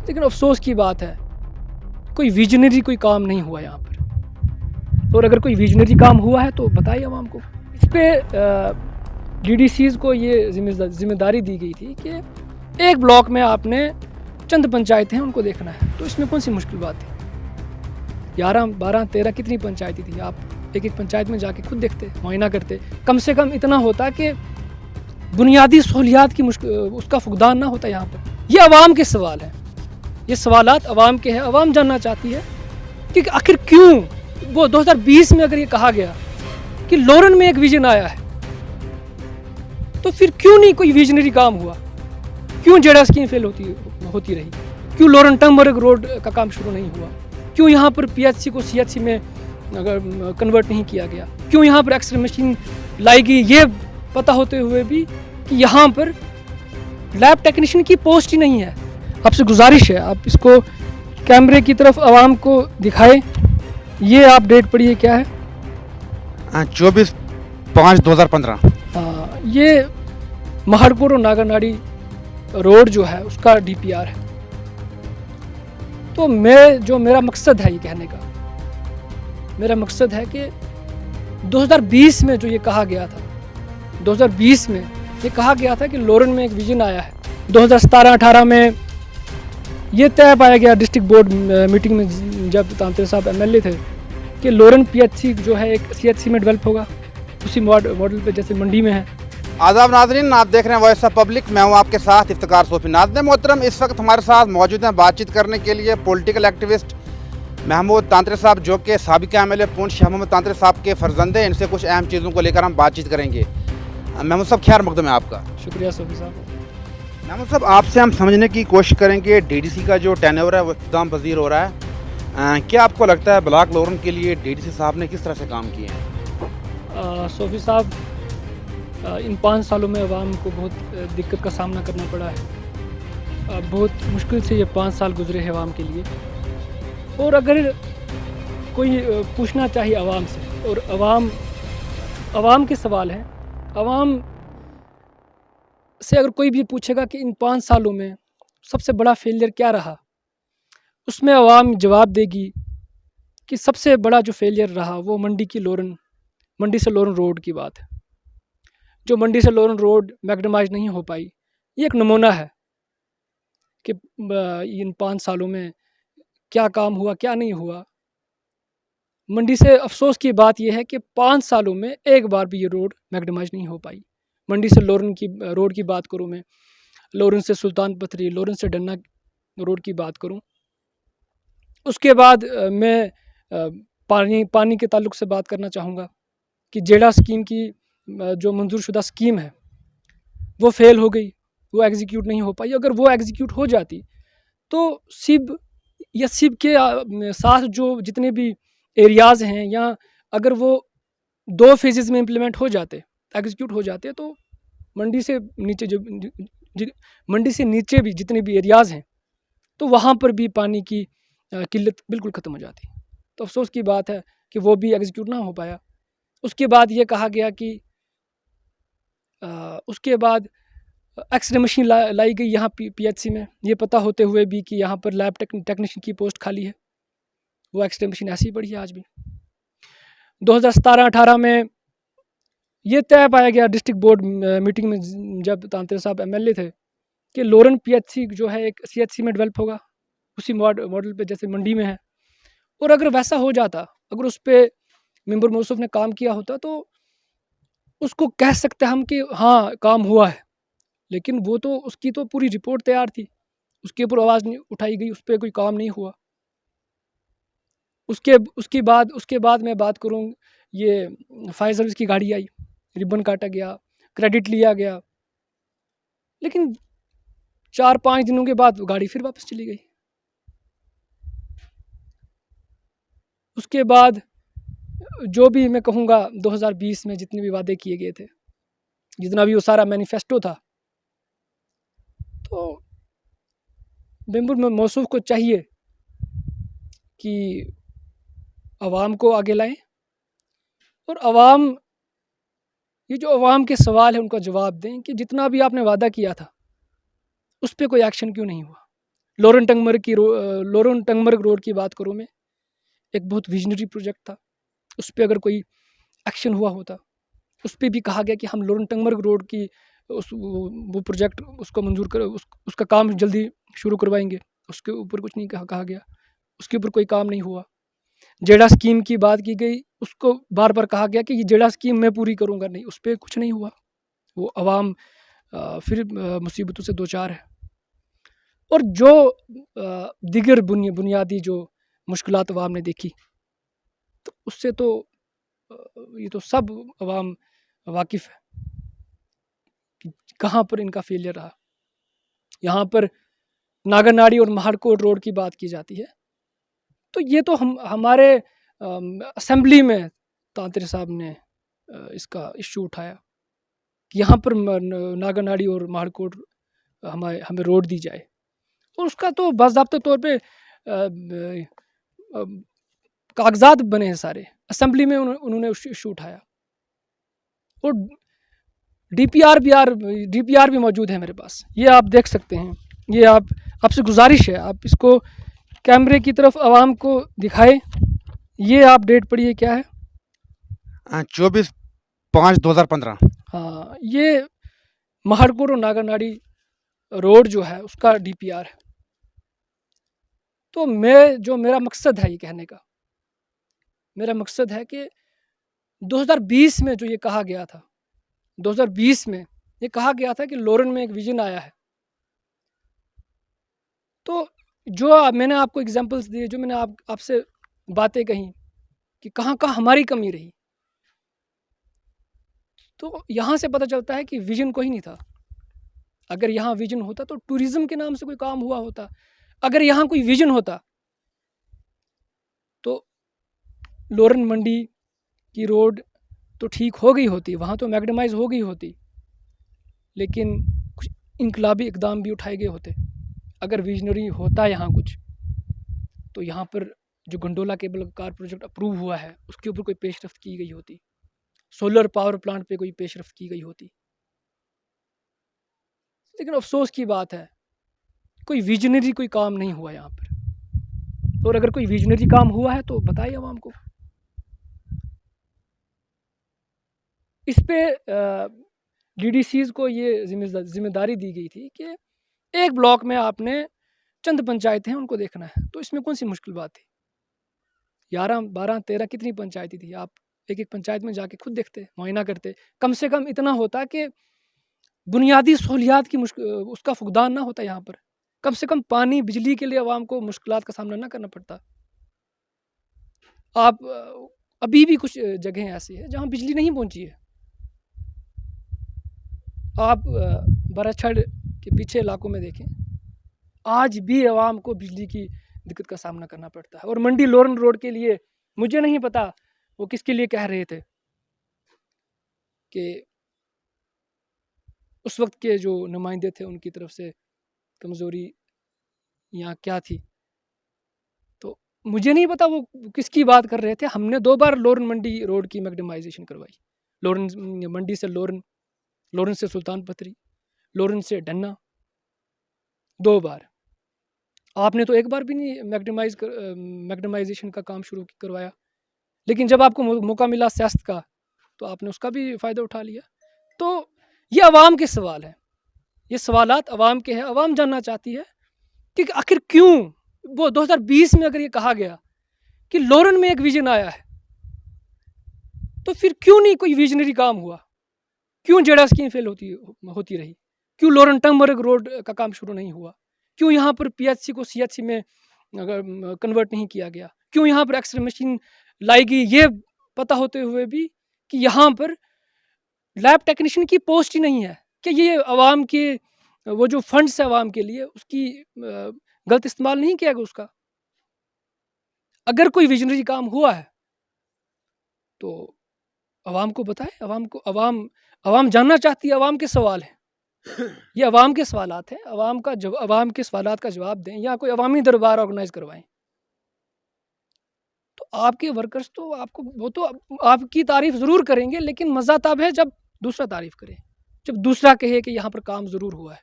लेकिन अफसोस की बात है कोई विजनरी कोई काम नहीं हुआ यहाँ पर। और अगर कोई विजनरी काम हुआ है तो बताइए आवाम को। इस पर डीडीसीज को ये जिम्मेदारी दी गई थी कि एक ब्लॉक में आपने चंद पंचायतें हैं उनको देखना है, तो इसमें कौन सी मुश्किल बात थी? 11, 12, 13 कितनी पंचायतें थी? आप एक एक पंचायत में जाके खुद देखते, मुआयना करते। कम से कम इतना होता कि बुनियादी सहूलियात की उसका फुकदान ना होता यहाँ पर। ये अवाम के सवाल हैं, ये सवालात अवाम के हैं। अवाम जानना चाहती है कि आखिर क्यों वो 2020 में अगर ये कहा गया कि लोरन में एक विजन आया है, तो फिर क्यों नहीं कोई विजनरी काम हुआ? क्यों जेडा स्कीम फेल होती रही? क्यों लोरन टंगमर्ग रोड का काम शुरू नहीं हुआ? क्यों यहाँ पर पीएचसी को सीएचसी में कन्वर्ट नहीं किया गया? क्यों यहाँ पर एक्सरे मशीन लाई गई ये पता होते हुए भी कि यहाँ पर लैब टेक्नीशियन की पोस्ट ही नहीं है? आपसे गुजारिश है आप इसको कैमरे की तरफ आवाम को दिखाएं। ये आप डेट पढ़िए, क्या है? 24/5/2015। ये महाड़पुर और नागरनाड़ी रोड जो है उसका डीपीआर है। तो मेरा मकसद है ये कहने का, मेरा मकसद है कि 2020 में जो ये कहा गया था, 2020 में ये कहा गया था कि लोरन में एक विजन आया है। 2017-18 में ये तय पाया गया डिस्ट्रिक्ट बोर्ड मीटिंग में, जब तांत्रे साहब एमएलए थे, कि लोरन पीएचसी जो है एक सीएचसी में डेवलप होगा, उसी मॉडल पे जैसे मंडी में है। आदाब नाजरीन, आप देख रहे हैं वॉइस ऑफ पब्लिक। मैं हूं आपके साथ इफ्तिकार सोफी। नाज़रीन मोहतरम, इस वक्त हमारे साथ मौजूद हैं बातचीत करने के लिए पॉलिटिकल एक्टिविस्ट महमूद तांत्रे साहब, जो कि साबिक़ एमएलए पूंछ शाह मोहम्मद तांत्रे साहब के फर्जंदे। इनसे कुछ अहम चीज़ों को लेकर हम बातचीत करेंगे। महमूद साहब, खैर मकदम है आपका। शुक्रिया सोफी साहब। महमूद साहब, आपसे हम समझने की कोशिश करेंगे डीडीसी का जो टेन्योर है वो इख्तिताम पजीर हो रहा है। क्या आपको लगता है ब्लॉक लोरन के लिए डीडीसी साहब ने किस तरह से काम किए हैं? सोफी साहब, इन 5 सालों में अवाम को बहुत दिक्कत का सामना करना पड़ा है। बहुत मुश्किल से ये 5 साल गुजरे हैं अवाम के लिए। और अगर कोई पूछना चाहिए अवाम से, और अवाम के सवाल हैं, अवाम से अगर कोई भी पूछेगा कि इन 5 सालों में सबसे बड़ा फेलियर क्या रहा, उसमें अवाम जवाब देगी कि सबसे बड़ा जो फेलियर रहा वो मंडी से लोरन रोड की बात है। जो मंडी से लोरन रोड मैग्डमाइज नहीं हो पाई, ये एक नमूना है कि इन 5 सालों में क्या काम हुआ, क्या नहीं हुआ। मंडी से अफसोस की बात यह है कि 5 सालों में एक बार भी ये रोड मैग्डमाइज नहीं हो पाई। मंडी से लोरन की रोड की बात करूँ मैं, लोरन से सुल्तान पथरी, लोरन से डन्ना रोड की बात करूँ। उसके बाद मैं पानी के ताल्लुक से बात करना चाहूँगा कि जेडा स्कीम की जो मंजूरशुदा स्कीम है वो फेल हो गई, वो एग्जीक्यूट नहीं हो पाई। अगर वो एग्जीक्यूट हो जाती तो सिब के साथ जो जितने भी एरियाज़ हैं, या अगर वो 2 फेजेज़ में इम्प्लीमेंट हो जाते, एग्जीक्यूट हो जाते, तो मंडी से नीचे भी जितने भी एरियाज़ हैं तो वहाँ पर भी पानी की किल्लत बिल्कुल ख़त्म हो जाती। तो अफसोस की बात है कि वो भी एग्जीक्यूट ना हो पाया। उसके बाद ये कहा गया कि उसके बाद एक्सरे मशीन लाई गई यहाँ पीएचसी में, ये पता होते हुए भी कि यहाँ पर लैब टेक्नीशियन की पोस्ट खाली है। वो एक्सरे मशीन ऐसी ही पड़ी है आज भी। 2017-18 में ये तय पाया गया डिस्ट्रिक्ट बोर्ड मीटिंग में, जब तांत्रे साहब एमएलए थे, कि लोरन पीएचसी जो है एक सीएचसी में डेवलप होगा, उसी मॉडल पे जैसे मंडी में है। और अगर वैसा हो जाता, अगर उस पर मेंबर मौसूफ ने काम किया होता, तो उसको कह सकते हम कि हाँ काम हुआ है। लेकिन वो तो उसकी तो पूरी रिपोर्ट तैयार थी, उसके ऊपर आवाज़ नहीं उठाई गई, उस पर कोई काम नहीं हुआ। उसके बाद मैं बात करूँ, ये फायर सर्विस की गाड़ी आई, रिबन काटा गया, क्रेडिट लिया गया, लेकिन 4-5 दिनों के बाद गाड़ी फिर वापस चली गई। उसके बाद जो भी मैं कहूँगा 2020 में जितने भी वादे किए गए थे, जितना भी वो सारा मैनिफेस्टो था, तो मेंबर मौसूफ को चाहिए कि अवाम को आगे लाएं, और ये जो अवाम के सवाल है उनका जवाब दें कि जितना भी आपने वादा किया था उस पर कोई एक्शन क्यों नहीं हुआ। लोरेन टंगमर्ग रोड की बात करूँ मैं, एक बहुत विजनरी प्रोजेक्ट था। उस पे अगर कोई एक्शन हुआ होता, उस पे भी कहा गया कि हम लोरेन टंगमर्ग रोड की वो प्रोजेक्ट उसको मंजूर कर उसका काम जल्दी शुरू करवाएंगे। उसके ऊपर कुछ नहीं कहा गया, उसके ऊपर कोई काम नहीं हुआ। जेडा स्कीम की बात की गई, उसको बार बार कहा गया कि ये जेडा स्कीम मैं पूरी करूँगा, नहीं, उस पर कुछ नहीं हुआ। वो अवाम फिर मुसीबतों से दो चार है। और जो दिगर बुनियादी जो मुश्किलात अवाम ने देखी, तो उससे तो ये तो सब अवाम वाकिफ़ है कि कहाँ पर इनका फेलियर रहा। यहाँ पर नागरनाड़ी और महाड़कोट रोड की बात की जाती है, तो ये तो हमारे असेंबली में तांत्रे साहब ने इसका इशू उठाया कि यहाँ पर नागरनाड़ी और महाड़कोट हमें रोड दी जाए, और उसका तो बाज़ाब्ता तौर पे कागजात बने हैं सारे, असेंबली में उन्होंने इशू उठाया, और डीपीआर भी मौजूद है मेरे पास, ये आप देख सकते हैं। ये आपसे गुजारिश है, आप इसको कैमरे की तरफ आवाम को दिखाए। ये आप डेट पढ़िए, क्या है? 24/5/2015। हाँ, ये महाड़कोट और नागरनाड़ी रोड जो है उसका डीपीआर है। तो मेरा मकसद है ये कहने का, मेरा मकसद है कि 2020 में जो ये कहा गया था, 2020 में ये कहा गया था कि लोरेन में एक विजन आया है। तो जो मैंने आपको एग्जांपल्स दिए, जो मैंने आपसे बातें कही कि कहाँ कहाँ हमारी कमी रही, तो यहाँ से पता चलता है कि विजन कोई नहीं था। अगर यहाँ विजन होता तो टूरिज्म के नाम से कोई काम हुआ होता। अगर यहाँ कोई विजन होता तो लोरेन मंडी की रोड तो ठीक हो गई होती, वहाँ तो मैग्डमाइज हो गई होती, लेकिन कुछ इनकलाबी इकदाम भी उठाए गए होते। अगर विजनरी होता यहाँ कुछ, तो यहाँ पर जो gondola cable car project approve हुआ है उसके ऊपर कोई पेशरफ्त की गई होती, सोलर पावर प्लांट पे कोई पेशरफ्त की गई होती। लेकिन अफसोस की बात है, कोई विजनरी कोई काम नहीं हुआ यहाँ पर। और अगर कोई विजनरी काम हुआ है तो बताइए आवाम को। इस पे डीडीसीज को ये जिम्मेदारी दी गई थी कि एक ब्लॉक में आपने चंद पंचायतें हैं उनको देखना है, तो इसमें कौन सी मुश्किल बात थी? 11, 12, 13 कितनी पंचायतें थी, आप एक एक पंचायत में जाके खुद देखते, मुआयना करते। कम से कम इतना होता कि बुनियादी सहूलियात की उसका फुकदान ना होता यहाँ पर। कम से कम पानी बिजली के लिए आवाम को मुश्किलात का सामना ना करना पड़ता। आप अभी भी कुछ जगहें ऐसी हैं जहाँ बिजली नहीं पहुँची है। आप बराछड़ के पीछे इलाकों में देखें, आज भी आवाम को बिजली की दिक्कत का सामना करना पड़ता है। और मंडी लोरेन रोड के लिए मुझे नहीं पता वो किसके लिए कह रहे थे कि उस वक्त के जो नुमाइंदे थे उनकी तरफ से कमज़ोरी यहाँ क्या थी, तो मुझे नहीं पता वो किसकी बात कर रहे थे। हमने 2 बार लोरेन मंडी रोड की मैग्डमाइजेशन करवाई। लोरेन मंडी से लोरेन से सुल्तान पथरी, लोरेन से डन्ना, 2 बार। आपने तो एक बार भी नहीं मैग्डमाइजेशन का काम शुरू करवाया। लेकिन जब आपको मौका मिला सियासत का, तो आपने उसका भी फ़ायदा उठा लिया। तो ये अवाम के सवाल हैं, ये सवालात अवाम के हैं। अवाम जानना चाहती है कि आखिर क्यों वो 2020 में अगर ये कहा गया कि लोरेन में एक विजन आया है, तो फिर क्यों नहीं कोई विजनरी काम हुआ? क्यों जेडा स्कीम फेल होती रही? क्यों लोरेन टंगमर्ग रोड का काम शुरू नहीं हुआ? क्यों यहाँ पर पीएचसी को सीएचसी में कन्वर्ट नहीं किया गया? क्यों यहाँ पर एक्सरे मशीन लाई गई, ये पता होते हुए भी कि यहाँ पर लैब टेक्नीशियन की पोस्ट ही नहीं है? कि ये आवाम के वो जो फंड्स है आवाम के लिए, उसकी गलत इस्तेमाल नहीं किया गया उसका? अगर कोई विजनरी काम हुआ है तो आवाम को बताएं। आवाम जानना चाहती है, आवाम के सवाल हैं। ये अवाम के सवालात हैं, अवाम के सवालात का जवाब दें, या कोई अवामी दरबार ऑर्गेनाइज करवाएं। तो आपके वर्कर्स तो वो तो आपकी तारीफ ज़रूर करेंगे, लेकिन मज़ा तब है जब दूसरा तारीफ करे, जब दूसरा कहे कि यहाँ पर काम ज़रूर हुआ है।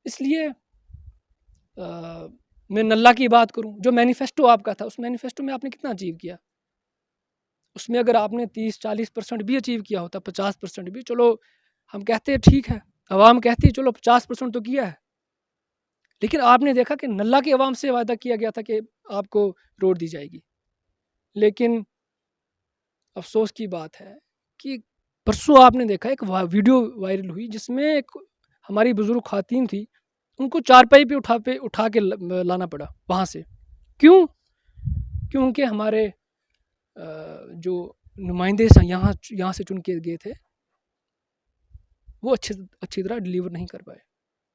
इसलिए मैं नल्ला की बात करूं, जो मैनिफेस्टो आपका था, उस मैनिफेस्टो में आपने कितना अचीव किया? उसमें अगर आपने 30-40% भी अचीव किया होता, 50% भी, चलो हम कहते हैं ठीक है, अवाम कहती है चलो 50% तो किया है। लेकिन आपने देखा कि नल्ला की अवाम से वादा किया गया था कि आपको रोड दी जाएगी, लेकिन अफसोस की बात है कि परसों आपने देखा एक वीडियो वायरल हुई जिसमें एक हमारी बुजुर्ग खातून थी, उनको चारपाई पे उठा के लाना पड़ा वहाँ से। क्यों? क्योंकि हमारे जो नुमाइंदे यहाँ से चुन के गए थे, वो अच्छी तरह डिलीवर नहीं कर पाए।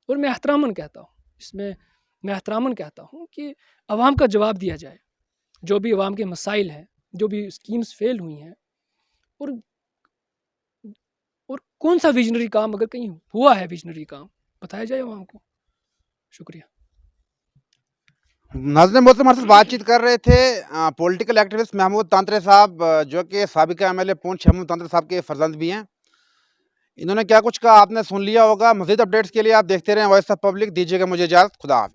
और मैं एहतरामन कहता हूँ, इसमें मैं एहतरामन कहता हूँ कि अवाम का जवाब दिया जाए, जो भी अवाम के मसाइल हैं, जो भी स्कीम्स फेल हुई हैं, और कौन सा विजनरी काम अगर कहीं हुआ है, विजनरी काम बताया जाए अवाम को। शुक्रिया। नाज़रीन मोहतरम हमारे साथ बातचीत कर रहे थे पॉलिटिकल एक्टिविस्ट महमूद तांत्रे साहब, जो कि साबिका एमएलए पूंछ महमूद तांत्रे साहब के फर्जंद भी हैं। इन्होंने क्या कुछ कहा आपने सुन लिया होगा। मज़ीद अपडेट्स के लिए आप देखते रहें वॉइस ऑफ पब्लिक। दीजिएगा मुझे इजाज़त। खुदा हाफ़िज़।